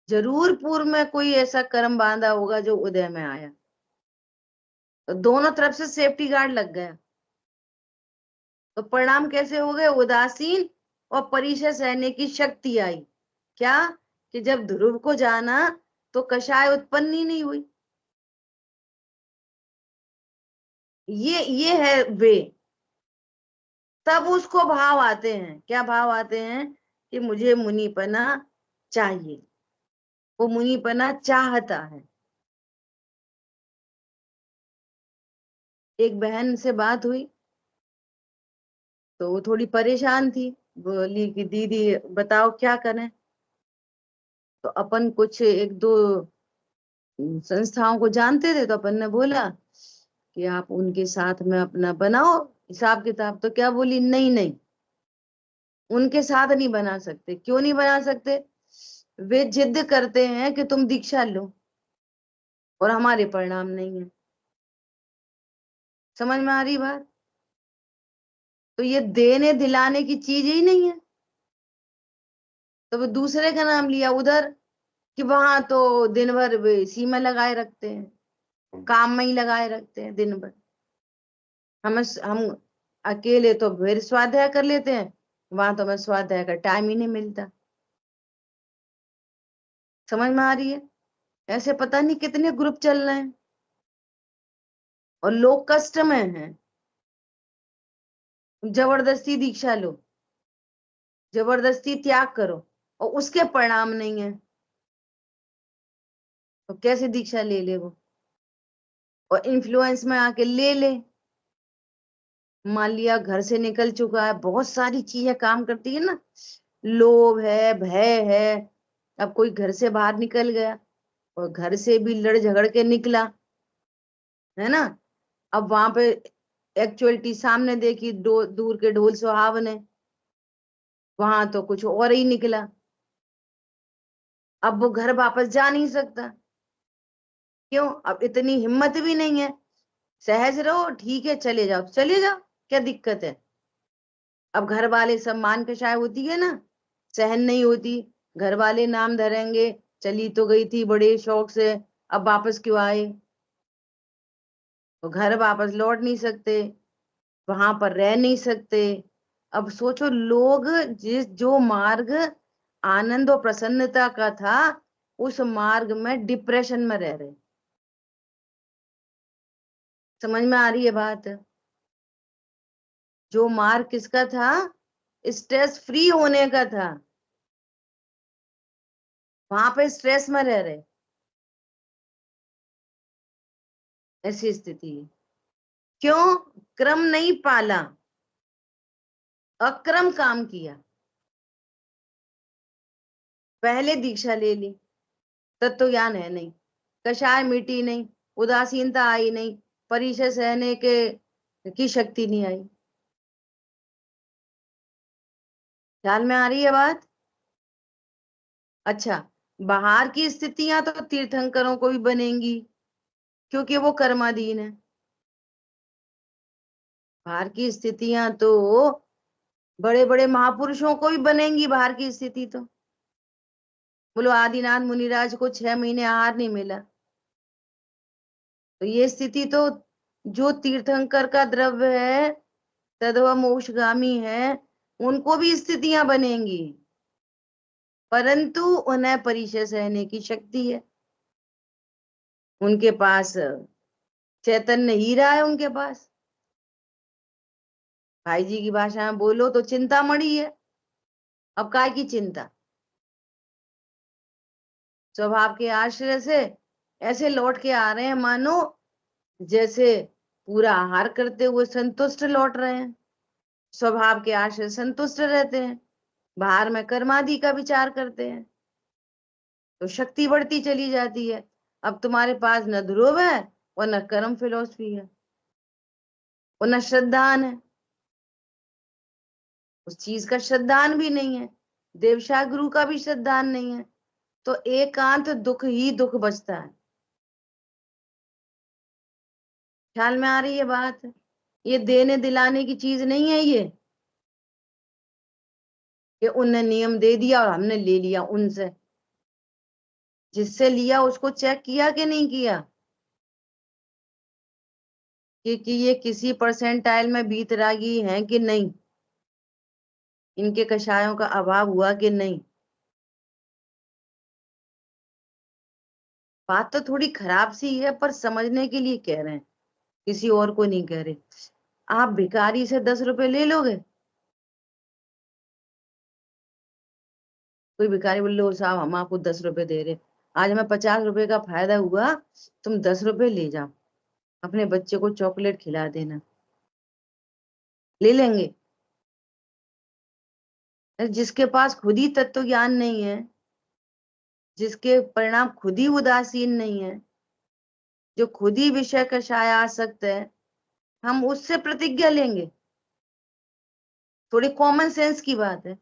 जरूर पूर्व में कोई ऐसा कर्म बांधा होगा जो उदय में आया, तो दोनों तरफ से सेफ्टी गार्ड लग गया। तो परिणाम कैसे हो गए? उदासीन और परिशय सहने की शक्ति आई। क्या? कि जब ध्रुव को जाना तो कषाय उत्पन्न ही नहीं हुई। ये है वे। तब उसको भाव आते हैं। क्या भाव आते हैं? कि मुझे मुनिपना चाहिए। वो मुनिपना चाहता है। एक बहन से बात हुई तो वो थोड़ी परेशान थी। बोली कि दीदी बताओ क्या करें। तो अपन कुछ एक दो संस्थाओं को जानते थे, तो अपन ने बोला कि आप उनके साथ में अपना बनाओ हिसाब किताब। तो क्या बोली, नहीं नहीं, उनके साथ नहीं बना सकते। क्यों नहीं बना सकते? वे जिद करते हैं कि तुम दीक्षा लो, और हमारे परिणाम नहीं है। समझ में आ रही बात? तो ये देने दिलाने की चीज ही नहीं है। तो वो दूसरे का नाम लिया उधर, कि वहां तो दिन भर वे इसी में लगाए रखते हैं, काम में ही लगाए रखते हैं दिन भर। हम अकेले तो फिर स्वाध्याय कर लेते हैं, वहां तो हमें स्वाध्याय का टाइम ही नहीं मिलता। समझ में आ रही है? ऐसे पता नहीं कितने ग्रुप चल रहे हैं, और लोग कष्ट में हैं। जबरदस्ती दीक्षा लो, जबरदस्ती त्याग करो, और उसके परिणाम नहीं है, तो कैसे दीक्षा ले ले वो? और इन्फ्लुएंस में आके ले ले। मान लिया घर से निकल चुका है, बहुत सारी चीजें काम करती है ना, लोभ है, भय है। अब कोई घर से बाहर निकल गया और घर से भी लड़ झगड़ के निकला, है ना। अब वहां पे एक्चुअलिटी सामने देखी, दूर के ढोल सुहावने, वहां तो कुछ और ही निकला। अब वो घर वापस जा नहीं सकता। क्यों? अब इतनी हिम्मत भी नहीं है। सहज रहो, ठीक है, चले जाओ चले जाओ, क्या दिक्कत है? अब घर वाले सब मान कषाय होती है ना, सहन नहीं होती। घर वाले नाम धरेंगे, चली तो गई थी बड़े शौक से, अब वापस क्यों आए? तो घर वापस लौट नहीं सकते, वहां पर रह नहीं सकते। अब सोचो, लोग जो मार्ग आनंद और प्रसन्नता का था, उस मार्ग में डिप्रेशन में रह रहे। समझ में आ रही है बात? जो मार्ग किसका था? स्ट्रेस फ्री होने का था, वहां पे स्ट्रेस में रह रहे। ऐसी स्थिति है। क्यों? क्रम नहीं पाला, अक्रम काम किया। पहले दीक्षा ले ली, तत्व ज्ञान है नहीं, कषाय मिटी नहीं, उदासीनता आई नहीं, परिचय सहने के की शक्ति नहीं आई। ख्याल में आ रही है बात? अच्छा, बाहर की स्थितियां तो तीर्थंकरों को भी बनेंगी, क्योंकि वो कर्माधीन है। बाहर की स्थितियां तो बड़े बड़े महापुरुषों को भी बनेंगी। बाहर की स्थिति तो, बोलो आदिनाथ मुनिराज को 6 महीने आहार नहीं मिला, तो ये स्थिति तो जो तीर्थंकर का द्रव्य है, तद्व मोक्षगामी है, उनको भी स्थितियां बनेंगी। परंतु उन्हें परिचय सहने की शक्ति है। उनके पास चैतन्य हीरा है, उनके पास। भाई जी की भाषा में बोलो तो चिंतामणि है। अब काय की चिंता? स्वभाव के आश्रय से ऐसे लौट के आ रहे हैं मानो जैसे पूरा आहार करते हुए संतुष्ट लौट रहे हैं। स्वभाव के आश्रय संतुष्ट रहते हैं, बाहर में कर्मादि का विचार करते हैं, तो शक्ति बढ़ती चली जाती है। अब तुम्हारे पास न ध्रुव है और न कर्म फिलॉसफी है और न श्रद्धान है। उस चीज का श्रद्धान भी नहीं है, देवशा गुरु का भी श्रद्धान नहीं है, तो एकांत दुख ही दुख बचता है। ख्याल में आ रही है बात? ये देने दिलाने की चीज नहीं है ये कि उनने नियम दे दिया और हमने ले लिया उनसे। जिससे लिया उसको चेक किया कि नहीं किया कि ये किसी परसेंटाइल में बीतरागी हैं कि नहीं, इनके कषायों का अभाव हुआ कि नहीं। बात तो थोड़ी खराब सी है पर समझने के लिए कह रहे हैं, किसी और को नहीं कह रहे। आप भिखारी से 10 रुपए ले लोगे? कोई भिखारी बोल लो साहब हम आपको 10 रुपए दे रहे, आज हमें 50 रुपए का फायदा हुआ, तुम 10 रुपए ले जाओ, अपने बच्चे को चॉकलेट खिला देना। ले लेंगे? जिसके पास खुद ही तत्व ज्ञान नहीं है, जिसके परिणाम खुद ही उदासीन नहीं है, जो खुद ही विषय कषाय आसक्त है, हम उससे प्रतिज्ञा लेंगे? थोड़ी कॉमन सेंस की बात है।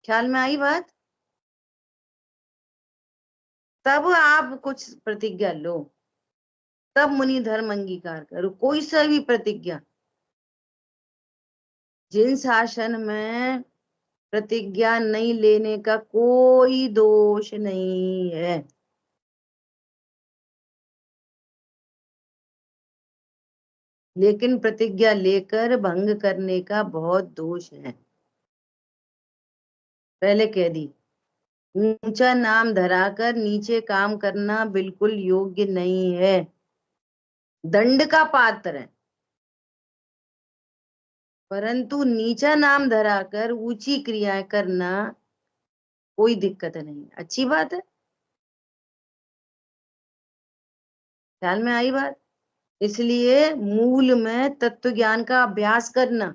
ख्याल में आई बात? तब आप कुछ प्रतिज्ञा लो, तब मुनि धर्म अंगीकार करो, कोई सा भी प्रतिज्ञा। जिन शासन में प्रतिज्ञा नहीं लेने का कोई दोष नहीं है, लेकिन प्रतिज्ञा लेकर भंग करने का बहुत दोष है। पहले कह दी, ऊंचा नाम धराकर नीचे काम करना बिल्कुल योग्य नहीं है, दंड का पात्र है। परंतु नीचा नाम धराकर ऊंची क्रियाएं करना कोई दिक्कत नहीं, अच्छी बात है। ख्याल में आई बात? इसलिए मूल में तत्व ज्ञान का अभ्यास करना,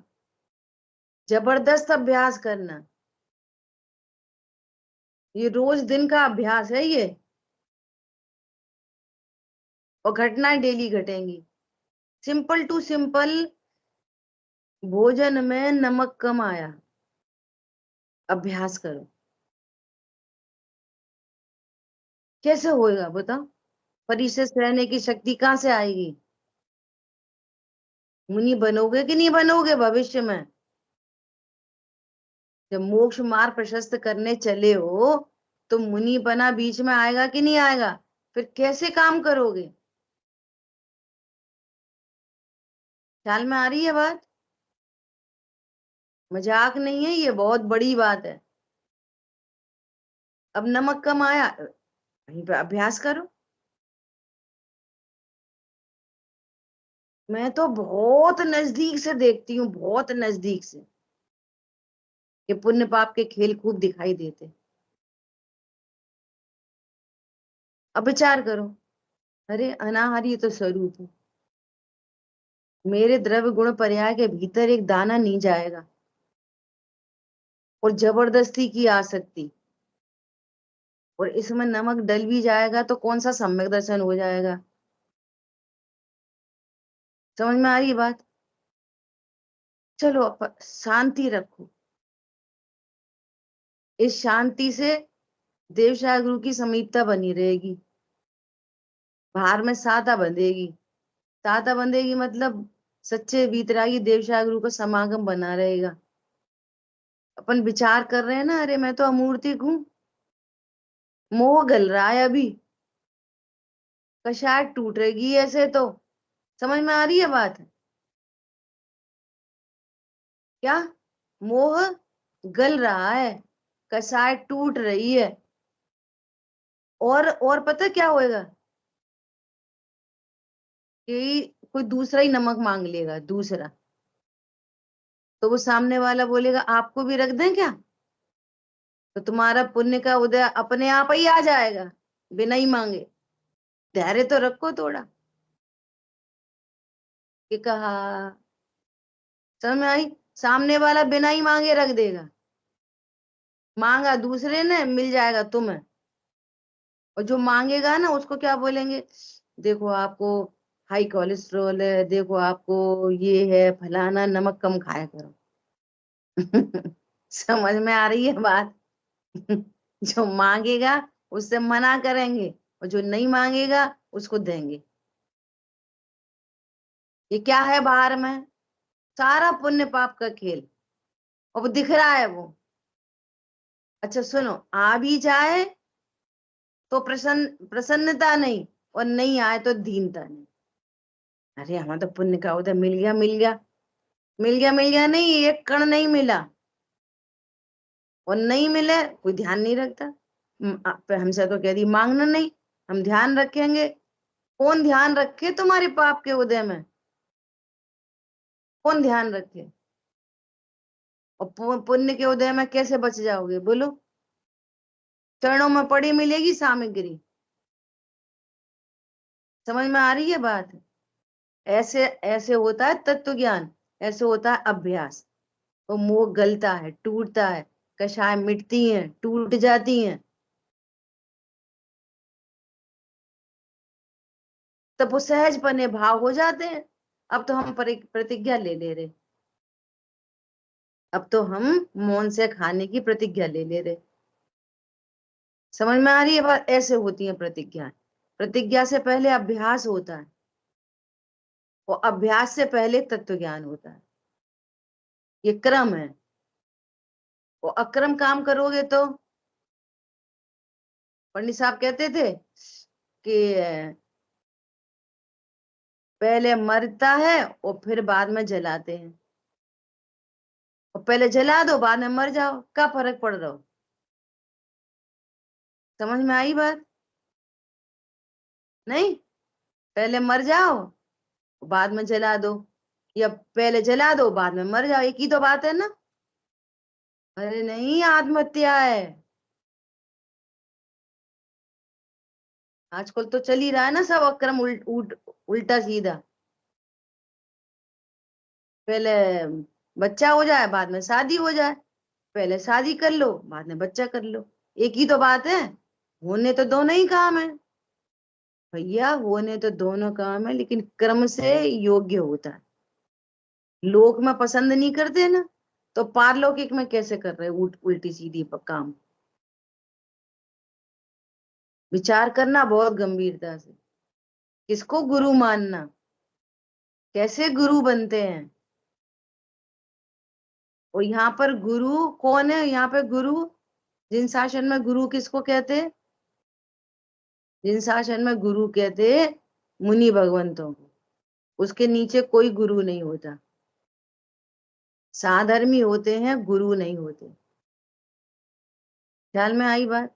जबरदस्त अभ्यास करना, ये रोज दिन का अभ्यास है ये, और घटनाएं डेली घटेंगी। सिंपल टू सिंपल, भोजन में नमक कम आया, अभ्यास करो। कैसे होएगा बताओ? परिशेष रहने की शक्ति कहाँ से आएगी? मुनि बनोगे कि नहीं बनोगे भविष्य में? जब मोक्ष मार्ग प्रशस्त करने चले हो तो मुनि बना बीच में आएगा कि नहीं आएगा? फिर कैसे काम करोगे? ख्याल में आ रही है बात? मजाक नहीं है, ये बहुत बड़ी बात है। अब नमक कम आया, वहीं पे अभ्यास करो। मैं तो बहुत नजदीक से देखती हूँ, बहुत नजदीक से, कि पुण्य पाप के खेल खूब दिखाई देते। अब विचार करो, अरे अनाहारी तो स्वरूप है, मेरे द्रव्य गुण पर्याय के भीतर एक दाना नहीं जाएगा, और जबरदस्ती की आसक्ति, और इसमें नमक डल भी जाएगा तो कौन सा सम्यक दर्शन हो जाएगा? समझ में आ रही है बात? चलो शांति रखो, इस शांति से देवशाह गुरु की समीपता बनी रहेगी, बाहर में साता बंधेगी। साता बंधेगी मतलब सच्चे वीतरागी देवशाह गुरु का समागम बना रहेगा। अपन विचार कर रहे हैं ना, अरे मैं तो अमूर्तिक हूँ, मोह गल रहा है अभी, कशाय टूटेगी ऐसे तो। समझ में आ रही है बात? क्या? मोह गल रहा है, कसाय टूट रही है, और पता क्या होएगा कि कोई दूसरा ही नमक मांग लेगा, दूसरा। तो वो सामने वाला बोलेगा आपको भी रख दें क्या? तो तुम्हारा पुण्य का उदय अपने आप ही आ जाएगा, बिना ही मांगे। धैर्य तो रखो थोड़ा। कि कहा, समझ में आई? सामने वाला बिना ही मांगे रख देगा, मांगा दूसरे ने, मिल जाएगा तुम्हें। और जो मांगेगा ना उसको क्या बोलेंगे, देखो आपको हाई कोलेस्ट्रॉल है, देखो आपको ये है फलाना, नमक कम खाया करो। समझ में आ रही है बात? जो मांगेगा उससे मना करेंगे, और जो नहीं मांगेगा उसको देंगे। ये क्या है बाहर में? सारा पुण्य पाप का खेल, और वो दिख रहा है वो। अच्छा सुनो, आ भी जाए तो प्रसन्नता नहीं, और नहीं आए तो दीनता नहीं। अरे हमारा तो पुण्य का उदय मिल गया, मिल गया, मिल गया, मिल गया, नहीं एक कण नहीं मिला। और नहीं मिले कोई ध्यान नहीं रखता। हमसे तो कह दी मांगना नहीं, हम ध्यान रखेंगे। कौन ध्यान रखे तुम्हारे पाप के उदय में? कौन ध्यान रखे? और पुण्य के उदय में कैसे बच जाओगे बोलो? चरणों में पड़ी मिलेगी सामग्री। समझ में आ रही है बात? ऐसे ऐसे होता है तत्व ज्ञान, ऐसे होता है अभ्यास। वो मोह गलता है, टूटता है, कषाय मिटती हैं, टूट जाती हैं, तब वो सहज पने भाव हो जाते हैं। अब तो हम प्रतिज्ञा ले रहे, अब तो हम मौन से खाने की प्रतिज्ञा ले रहे। समझ में आ रही है बात? ऐसे होती है प्रतिज्ञा। प्रतिज्ञा से पहले अभ्यास होता है, और अभ्यास से पहले तत्व ज्ञान होता है। ये क्रम है। वो अक्रम काम करोगे तो, पंडित साहब कहते थे कि पहले मरता है और फिर बाद में जलाते हैं। और पहले जला दो बाद में मर जाओ, क्या फर्क पड़ रहा हो? समझ में आई बात? नहीं, पहले मर जाओ बाद में जला दो, या पहले जला दो बाद में मर जाओ, एक ही तो बात है ना। अरे नहीं, आत्महत्या है। आजकल तो चल ही रहा है ना सब अक्रम, उल्टा सीधा। पहले बच्चा हो जाए बाद में शादी हो जाए, पहले शादी कर लो बाद में बच्चा कर लो, एक ही तो बात है। होने तो दोनों ही काम है भैया, होने तो दोनों काम है, लेकिन क्रम से योग्य होता है। लोक में पसंद नहीं करते ना, तो पारलौकिक में कैसे कर रहे उल्टी सीधी काम? विचार करना बहुत गंभीरता से, किसको गुरु मानना, कैसे गुरु बनते हैं। और यहाँ पर गुरु कौन है? यहाँ पे गुरु, जिन शासन में गुरु किसको कहते हैं? जिन शासन में गुरु कहते हैं मुनि भगवंतों को, उसके नीचे कोई गुरु नहीं होता। साधर्मी होते हैं, गुरु नहीं होते। ख्याल में आई बात?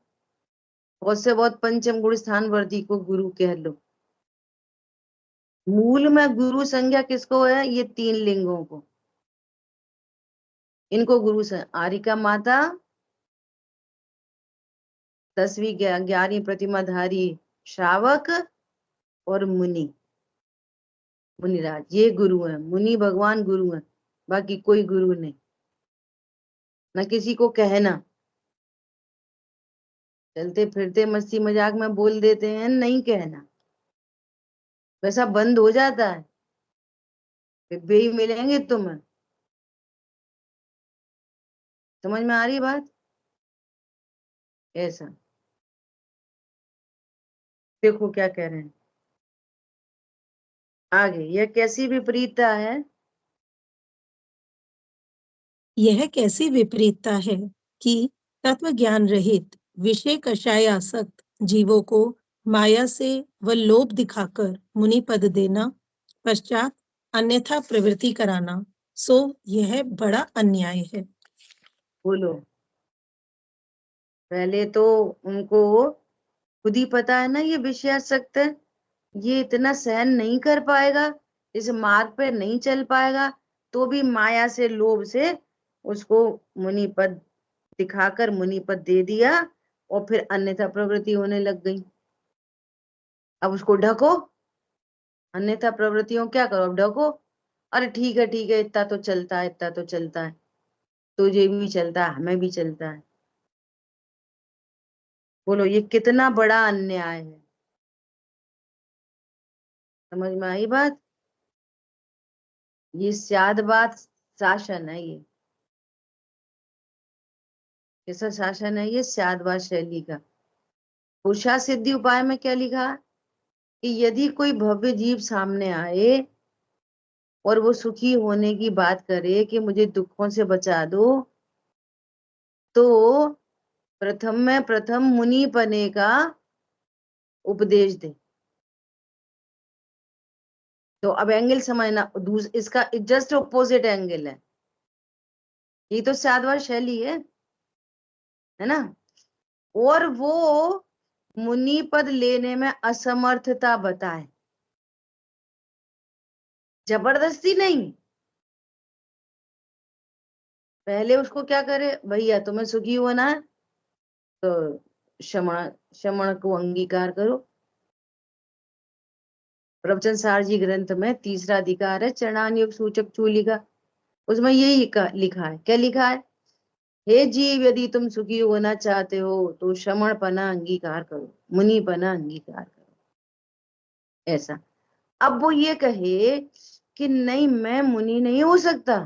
बहुत से बहुत पंचम गुण स्थान वर्ती को गुरु कह लो। मूल में गुरु संज्ञा किसको है? ये तीन लिंगों को, इनको गुरु से आरिका माता, 10वीं 11वीं प्रतिमाधारी श्रावक, और मुनि, मुनिराज, ये गुरु हैं। मुनि भगवान गुरु हैं, बाकी कोई गुरु नहीं। न किसी को कहना, चलते फिरते मस्ती मजाक में बोल देते हैं, नहीं कहना, वैसा बंद हो जाता है, फिर बेई मिलेंगे तुम्हें। समझ में आ रही बात? ऐसा देखो क्या कह रहे हैं आगे, यह कैसी विपरीतता है? यह कैसी विपरीतता है कि तत्व ज्ञान रहित विषय कषाय आसक्त जीवों को माया से व लोभ दिखाकर मुनि पद देना, पश्चात अन्यथा प्रवृत्ति कराना, सो यह बड़ा अन्याय है। बोलो। पहले तो उनको खुद ही पता है ना ये विषयासक्त है, ये इतना सहन नहीं कर पाएगा, इस मार्ग पे नहीं चल पाएगा, तो भी माया से, लोभ से उसको मुनि पद दिखाकर मुनि पद दे दिया, और फिर अन्यथा प्रवृत्ति होने लग गई। अब उसको ढको, अन्यथा प्रवृत्तियों क्या करो, अब ढको। अरे ठीक है इतना तो चलता है, इतना तो चलता है, तुझे भी चलता है, हमें भी चलता है। बोलो ये कितना बड़ा अन्याय है। समझ में आई बात? ये स्यादवाद शासन है ये। कैसा शासन है ये? स्यादवाद शैली का। पुरुषा सिद्धि उपाय में क्या लिखा है कि यदि कोई भव्य जीव सामने आए और वो सुखी होने की बात करे कि मुझे दुखों से बचा दो, तो प्रथम मुनि बने का उपदेश दे। तो अब एंगल समझना, इसका जस्ट ऑपोजिट एंगल है। ये तो साधवार शैली है ना? और वो मुनि पद लेने में असमर्थता बताए, जबरदस्ती नहीं। पहले उसको क्या करे, भैया तुम्हें सुखी होना है तो क्षमण क्षमण को अंगीकार करो। प्रवचन सार जी ग्रंथ में तीसरा अधिकार है चरणान योग सूचक चूलिका, उसमें यही लिखा है। क्या लिखा है? हे जीव, यदि तुम सुखी होना चाहते हो तो क्षमण पना अंगीकार करो, मुनि पना अंगीकार करो। ऐसा। अब वो ये कहे कि नहीं, मैं मुनि नहीं हो सकता,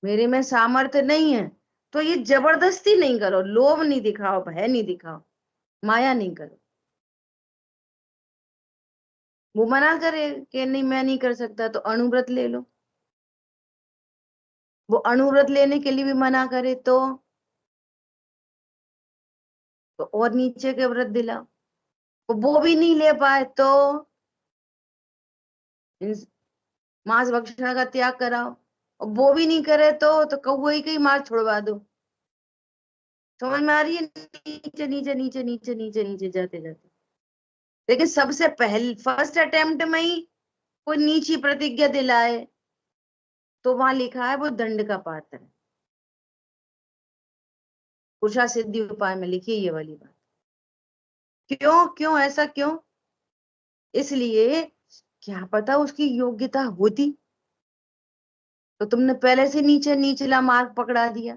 मेरे में सामर्थ्य नहीं है, तो ये जबरदस्ती नहीं करो, लोभ नहीं दिखाओ, भय नहीं दिखाओ, माया नहीं करो। वो मना करे कि नहीं मैं नहीं कर सकता, तो अणुव्रत ले लो। वो अणुव्रत लेने के लिए भी मना करे तो और नीचे के व्रत दिलाओ। वो भी नहीं ले पाए तो मांस भक्षण का त्याग कराओ। और वो भी नहीं करे तो कौवे ही मार छुड़वा दो। समझ में आ रही है? नीचे नीचे नीचे नीचे नीचे नीचे जाते जाते, लेकिन सबसे पहले फर्स्ट अटेम्प्ट में ही कोई नीची प्रतिज्ञा दिलाए तो वहां लिखा है वो दंड का पात्र है। पुरुषा सिद्धि उपाय में लिखी ये वाली बात। क्यों क्यों ऐसा क्यों? इसलिए क्या पता उसकी योग्यता होती तो तुमने पहले से नीचे निचला मार्ग पकड़ा दिया।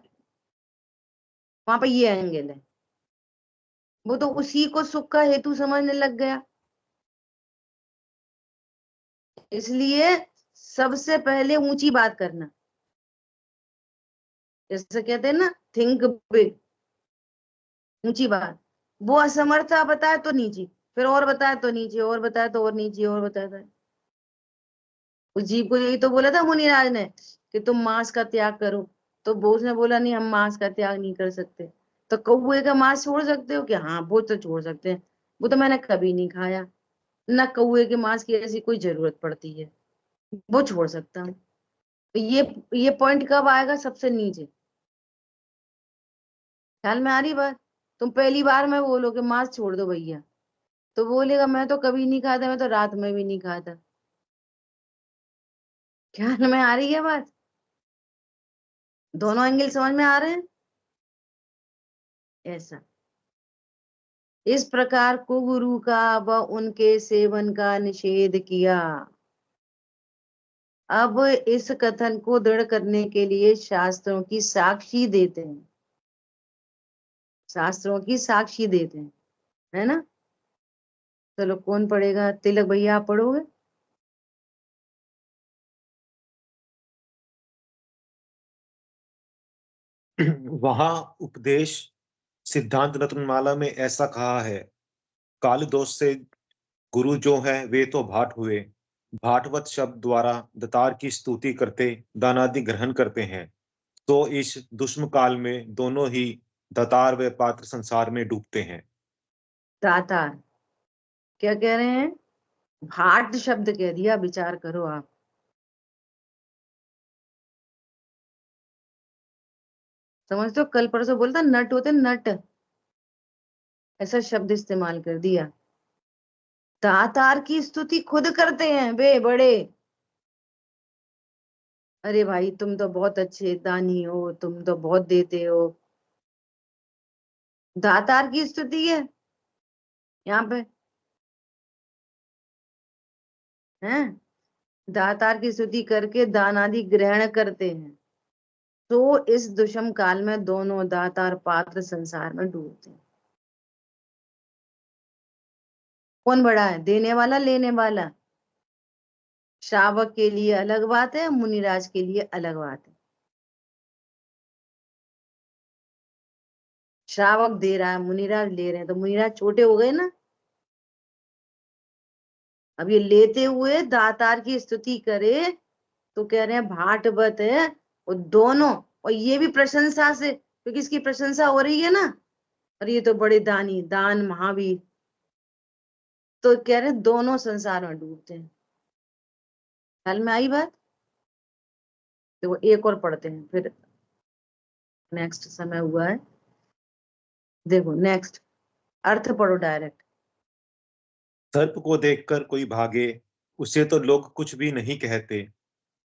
वहां पर ये एंगल है। वो तो उसी को सुख का हेतु समझने लग गया। इसलिए सबसे पहले ऊंची बात करना, जैसे कहते हैं ना, थिंक बिग, ऊंची बात। वो असमर्थता बताए तो नीची, फिर और बताए तो नीचे, और बताए तो और नीचे, और बताए तो। उस जीव को यही तो बोला था मुनिराज ने कि तुम मांस का त्याग करो, तो बोस ने बोला नहीं, हम मांस का त्याग नहीं कर सकते। तो कौए का मांस छोड़ सकते हो? कि हाँ वो तो छोड़ सकते हैं, वो तो मैंने कभी नहीं खाया, ना कौए के मांस की ऐसी कोई जरूरत पड़ती है, वो छोड़ सकता हूँ। ये पॉइंट कब आएगा? सबसे नीचे। ख्याल में आ रही बात? तुम पहली बार में बोलो कि मांस छोड़ दो भैया, तो बोलेगा मैं तो कभी नहीं खाता, मैं तो रात में भी नहीं खाता। ख्याल में आ रही है बात? दोनों एंगल समझ में आ रहे हैं? ऐसा। इस प्रकार कुगुरु का व उनके सेवन का निषेध किया। अब इस कथन को दृढ़ करने के लिए शास्त्रों की साक्षी देते हैं, शास्त्रों की साक्षी देते हैं, है ना? चलो कौन पढ़ेगा? तिलक भैया आप पढ़ोगे? वहां उपदेश सिद्धांत रत्नमाला में ऐसा कहा है, काल दोष से गुरु जो है वे तो भाट हुए, भाटवत शब्द द्वारा दतार की स्तुति करते दानादि ग्रहण करते हैं, तो इस दुष्म काल में दोनों ही दतार व पात्र संसार में डूबते हैं। दातार क्या कह रहे हैं? भाट शब्द कह दिया, विचार करो आप। समझते हो? कल परसों बोलता नट होते नट, ऐसा शब्द इस्तेमाल कर दिया। दातार की स्तुति खुद करते हैं वे बड़े। अरे भाई तुम तो बहुत अच्छे दानी हो, तुम तो बहुत देते हो। दातार की स्तुति है यहाँ पे, हैं? दातार की स्तुति करके दान आदि ग्रहण करते हैं, तो इस दुष्म काल में दोनों दातार पात्र संसार में डूबते हैं। कौन बड़ा है, देने वाला लेने वाला? श्रावक के लिए अलग बात है, मुनिराज के लिए अलग बात है। श्रावक दे रहा है, मुनिराज ले रहे हैं, तो मुनिराज छोटे हो गए ना। अब ये लेते हुए दातार की स्तुति करे तो कह रहे हैं भाटवत है, और दोनों, और ये भी प्रशंसा से, क्योंकि इसकी प्रशंसा हो रही है ना, और ये तो बड़े दानी, दान महावीर, तो कह रहे हैं दोनों संसार में डूबते हैं। ख्याल में आई बात? तो वो एक और पढ़ते हैं, फिर नेक्स्ट समय हुआ है। देखो नेक्स्ट अर्थ पढ़ो डायरेक्ट। सर्प को देखकर कोई भागे, उसे तो लोग कुछ भी नहीं कहते।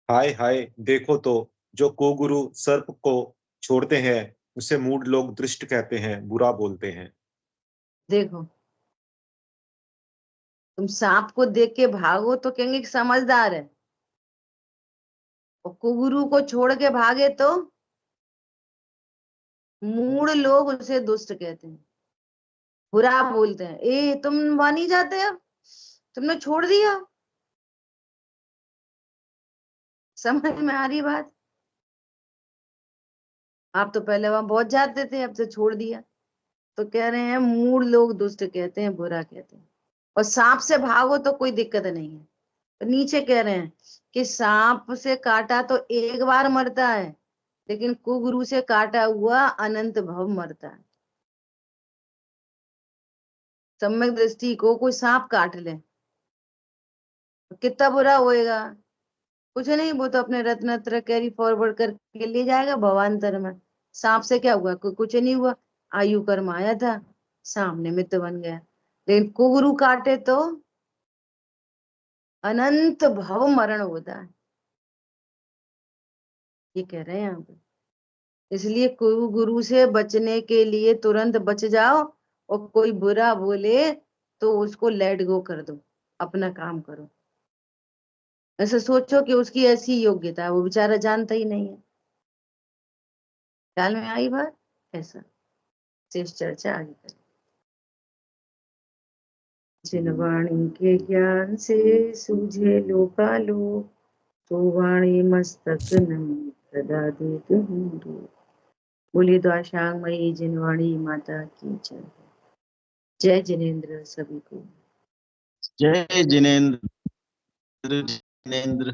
हाय हाय देखो तो, जो कुगुरु सर्प को छोड़ते हैं उसे मूढ़ लोग दुष्ट कहते हैं, बुरा बोलते हैं। देखो तुम सांप को देख के भागो तो कहेंगे कि समझदार है, और कुगुरु को छोड़ के भागे तो मूढ़ लोग उसे दुष्ट कहते हैं, बुरा बोलते हैं। ए तुम वहां नहीं जाते, अब तुमने छोड़ दिया। समझ में आ रही बात? आप तो पहले वहां बहुत जाते थे, अब तो छोड़ दिया। तो कह रहे हैं मूढ़ लोग दुष्ट कहते हैं, बुरा कहते हैं। और सांप से भागो तो कोई दिक्कत नहीं है। तो नीचे कह रहे हैं कि सांप से काटा तो एक बार मरता है, लेकिन कुगुरु से काटा हुआ अनंत भव मरता है। सम्यक दृष्टि को कोई सांप काट ले तो कितना बुरा होएगा? कुछ नहीं, वो तो अपने रत्नत्र कैरी फॉरवर्ड करके ले जाएगा भवांतर में। सांप से क्या हुआ? कुछ नहीं हुआ, आयु कर्म आया था, सांप निमित्त बन गया। लेकिन कुगुरु काटे तो अनंत भव मरण होता है, ये कह रहे हैं यहाँ पे। इसलिए कुगुरु से बचने के लिए तुरंत बच जाओ, और कोई बुरा बोले तो उसको लेट गो कर दो, अपना काम करो। ऐसे सोचो कि उसकी ऐसी योग्यता है, वो बेचारा जानता ही नहीं है। ख्याल में आई बात? ऐसा शेष चर्चा आगे करें। जिन वाणी के ज्ञान से सूझे लोकालोक, तो वाणी मस्तक नहीं सदा देत हूँ दूर। बोलिए द्वाशांगमयी जिनवाणी माता की जय। जय जिनेन्द्र सभी को। जय जिनेन्द्र। जिनेन्द्र